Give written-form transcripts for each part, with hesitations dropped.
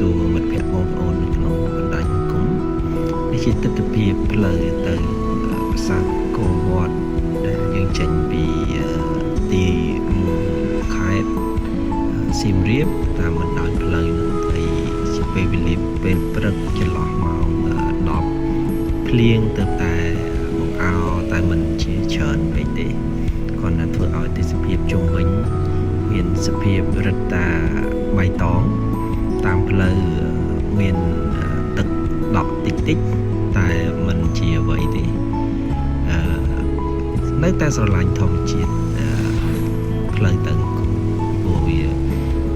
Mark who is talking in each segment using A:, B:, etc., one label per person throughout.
A: សួរមិត្តភក្តិបងប្អូននៅក្នុងបណ្ដាញសង្គមនេះជាទស្សនវិជ្ជាផ្លូវទៅប្រាសាទអង្គរវត្តដែលយើងចេញពីទីខេត្តសៀមរាបតាមបណ្ដោយផ្លូវនោះហើយជាពេលវេលាពេលព្រឹកចន្លោះម៉ោង10ភ្លៀងទៅតែបង្អោតែមិនជាច្រើនពេកទេគ្រាន់តែធ្វើឲ្យទេសភាពជុំវិញមានសភាពរឹតតាបៃតងតាមផ្លូវមានទឹកដក់តិចតិចតែមិនជាអ្វីទេនៅតែស្រឡាញ់ធម្មជាតិផ្លូវទៅព្រោះវា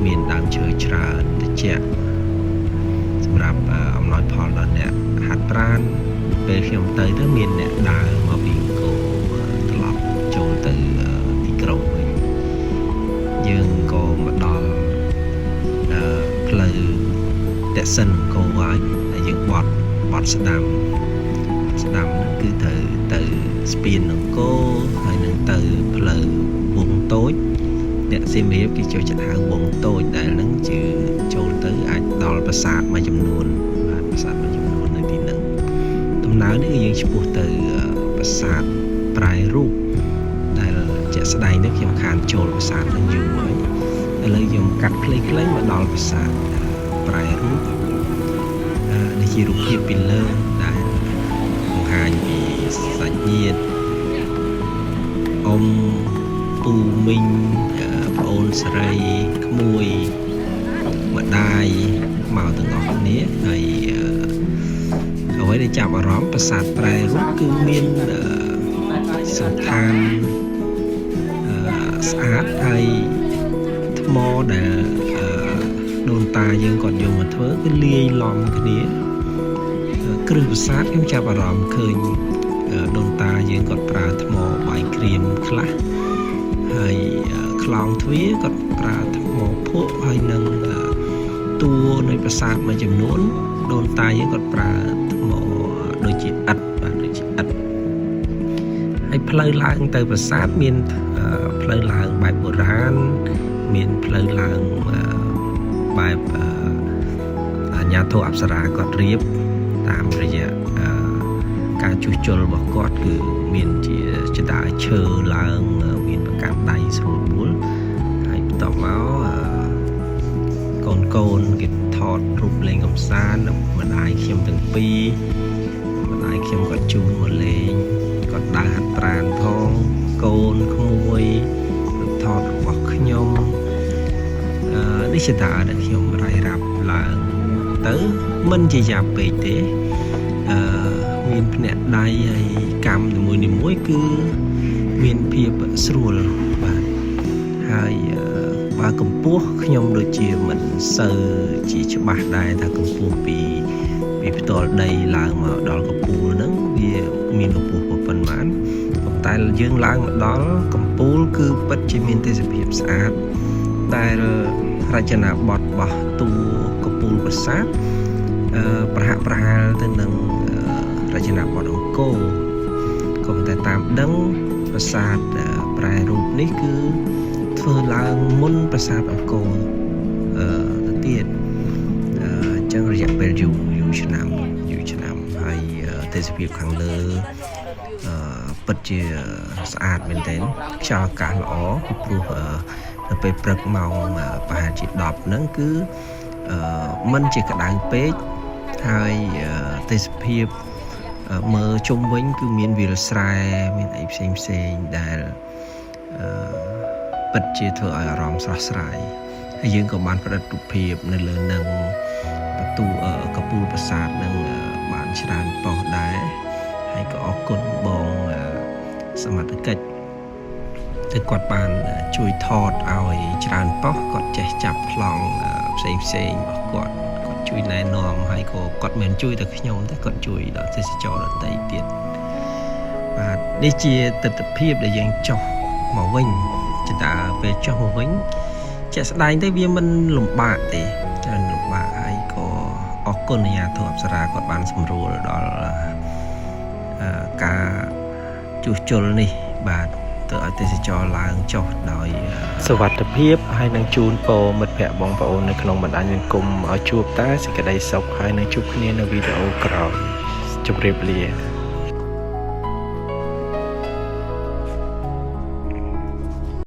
A: មានដើមឈើច្រើនត្រជាក់សម្រាប់អំណោយផលដល់អ្នកហាត់ប្រាណពេលខ្ញុំទៅមានអ្នកដើរមកពីអង្គរត្រឡប់ចូលទៅទីក្រុងវិញយើងក៏មកដល់ផ្លូវតេសិនអង្គរហើយយើងបត់ស្ដាំនោះគឺទៅស្ពានអង្គរហើយនឹងទៅផ្លូវវងតូចអ្នកសៀមរាបគេចូលចិត្តហៅវងតូចដែលនឹងជាចូលទៅអាចដល់ប្រាសាទមួយចំនួនបាទប្រាសាទមួយចំនួននៅទីហ្នឹងដំណើរនេះយើងឆ្ពោះទៅប្រាសាទប្រែរូបដែលជាក់ស្ដែងនេះខ្ញុំខានចូលប្រាសាទនឹងយូរហើយឥឡូវខ្ញុំកាត់ខ្លីៗមកដល់ប្រាសាទប្រែរូបនេះជារូបភាពពីលើដែលបង្ហាញពីសាច់ញាតិអ៊ំពូមីងប្អូនស្រីក្មួយម្ដាយមកទាំងអស់គ្នាហើយអ្វីដែលចាប់អារម្មណ៍ប្រាសាទប្រែរូបគឺមានសន្តានស្អាតហើយថ្មដែលដូនតាយើងគាត់យកមកធ្វើគឺលាយឡំគ្នាគ្រឹះប្រាសាទខ្ញុំចាប់អារម្មណ៍ឃើញដូនតាយើងគាត់ប្រើថ្មបាយក្រៀមខ្លះហើយខ្លោងទ្វារគាត់ប្រើថ្មភក់ហើយនឹងតួនៃប្រាសាទមួយចំនួនដូនតាយើងគាត់ប្រើថ្មដូចជាឥដ្ឋបាទដូចជាឥដ្ឋហើយផ្លូវឡើងទៅប្រាសាទមានផ្លូវឡើងបែបបុរាណមានផ្លូវឡើងបែបអាញាធិបតេយ្យអប្សរាគាត់រៀបតាមរយៈការជួសជុលរបស់គាត់គឺមានជាចតាឈើឡើងមានប្រកាន់ដៃស្រួលបួលហើយបន្ទាប់មកកូនគេថតរូបលេងកំសាន្តម្ដាយខ្ញុំទាំងពីរម្ដាយខ្ញុំគាត់ជូនមកលេងគាត់ដើរហាត់ប្រាណផងកូនក្មួយថតរបស់ខ្ញុំនេះជាតាដែលខ្ញុំរាយរាប់ឡើងទៅមិនជាយ៉ាប់ពេកទេមានភ្នាក់ដៃហើយកម្មនីមួយគឺមានភាពស្រួលបាទហើយបើកម្ពស់ខ្ញុំដូចជាមិនសូវជាច្បាស់ដែរថាកម្ពស់ពីផ្ទាល់ដីឡើងមកដល់កំពូលហ្នឹងវាមានកម្ពស់ប៉ុន្មានប៉ុន្តែយើងឡើងមកដល់កំពូលគឺពិតជាមានទេសភាពស្អាតដែលរចនាបថរបស់តួកំពូលប្រាសាទប្រហាក់ប្រហែលទៅនឹងរចនាបថអង្គរក៏ប៉ុន្តែតាមដឹងប្រាសាទប្រែរូបនេះគឺធ្វើឡើងមុនប្រាសាទអង្គរទៅទៀតអញ្ចឹងរយៈពេលយូរឆ្នាំហើយទេសភាពខាងលើពិតជាស្អាតមែនទែនខ្យល់អាកាសល្អពីព្រោះនៅពេលព្រឹកម៉ោងប្រហែលជា10ហ្នឹងគឺមិនជាក្តៅពេកហើយទេសភាពមើលជុំវិញគឺមានវាលស្រែមានអីផ្សេងដែលពិតជាធ្វើឲ្យអារម្មណ៍ស្រស់ស្រាយហើយយើងក៏បានផ្តិតរូបភាពនៅលើនឹងបន្ទូកពូលប្រាសាទនឹងបានច្រើនប៉ុសដែរហើយក៏អរគុណបងសមត្ថកិច្ចដែលគាត់បានជួយថតឲ្យច្រើនប៉ុសគាត់ចេះចាប់ប្លង់ផ្សេងរបស់គាត់ជួយណែនាំហើយក៏គាត់មិនជួយតែខ្ញុំតែគាត់ជួយដល់ទេសចរដទៃទៀតបាទនេះជាទស្សនវិជ្ជាដែលយើងចុះមកវិញចតាពេលចុះមកវិញជាក់ស្ដែងទៅវាមិនលំបាកទេច្រើនលំបាកហើយក៏អរគុណអាជ្ញាធរអប្សរាគាត់បានសម្រួលដល់ការជួសជុលនេះបាទទ ធ្វើឲ្យទេសចរឡើងចុះដោយសុវត្ថិភាពហើយនឹងជូនពរមិត្តភ័ក្តិបងប្អូននៅក្នុងបណ្ដាញសង្គមឲ្យជួបតែសេចក្តីសុខហើយនឹងជួបគ្នានៅវីដេអូក្រោយជម្រាបលា